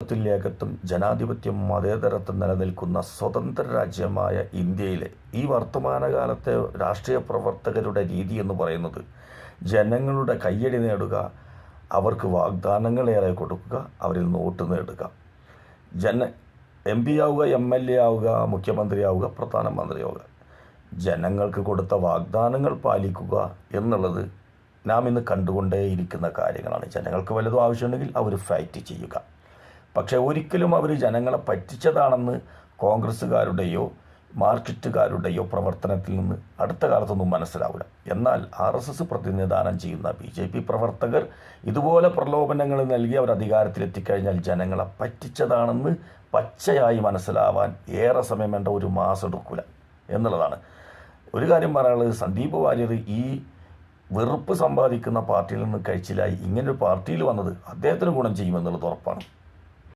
തുല്യകത്വം, ജനാധിപത്യം, മതേതരത്വം നിലനിൽക്കുന്ന സ്വതന്ത്ര രാജ്യമായ ഇന്ത്യയിലെ ഈ വർത്തമാനകാലത്തെ രാഷ്ട്രീയ പ്രവർത്തകരുടെ രീതി എന്ന് പറയുന്നത് ജനങ്ങളുടെ കയ്യടി നേടുക, അവർക്ക് വാഗ്ദാനങ്ങളേറെ കൊടുക്കുക, അവരിൽ നിന്ന് വോട്ട് നേടുക. MP ആവുക, MLA ആവുക, മുഖ്യമന്ത്രിയാവുക, പ്രധാനമന്ത്രിയാവുക, ജനങ്ങൾക്ക് കൊടുത്ത വാഗ്ദാനങ്ങൾ പാലിക്കുക എന്നുള്ളത് നാം ഇന്ന് കണ്ടുകൊണ്ടേയിരിക്കുന്ന കാര്യങ്ങളാണ്. ജനങ്ങൾക്ക് വല്ലതും ആവശ്യമുണ്ടെങ്കിൽ അവർ ഫൈറ്റ് ചെയ്യുക. പക്ഷേ ഒരിക്കലും അവർ ജനങ്ങളെ പറ്റിച്ചതാണെന്ന് കോൺഗ്രസ്സുകാരുടെയോ മാർക്സിസ്റ്റുകാരുടെയോ പ്രവർത്തനത്തിൽ നിന്ന് അടുത്ത കാലത്തൊന്നും മനസ്സിലാവില്ല. എന്നാൽ RSS പ്രതിനിധാനം ചെയ്യുന്ന BJP പ്രവർത്തകർ ഇതുപോലെ പ്രലോഭനങ്ങൾ നൽകി അവർ അധികാരത്തിലെത്തിക്കഴിഞ്ഞാൽ ജനങ്ങളെ പറ്റിച്ചതാണെന്ന് പച്ചയായി മനസ്സിലാവാൻ ഏറെ സമയം വേണ്ട, 1 മാസം എടുക്കില്ല എന്നുള്ളതാണ്. ഒരു കാര്യം പറയാനുള്ളത്, സന്ദീപ് വാര്യർ ഈ വെറുപ്പ് സമ്പാദിക്കുന്ന പാർട്ടിയിൽ നിന്ന് കഴിച്ചിലായി ഇങ്ങനൊരു പാർട്ടിയിൽ വന്നത് അദ്ദേഹത്തിന് ഗുണം ചെയ്യുമെന്നുള്ളത് ഉറപ്പാണ്.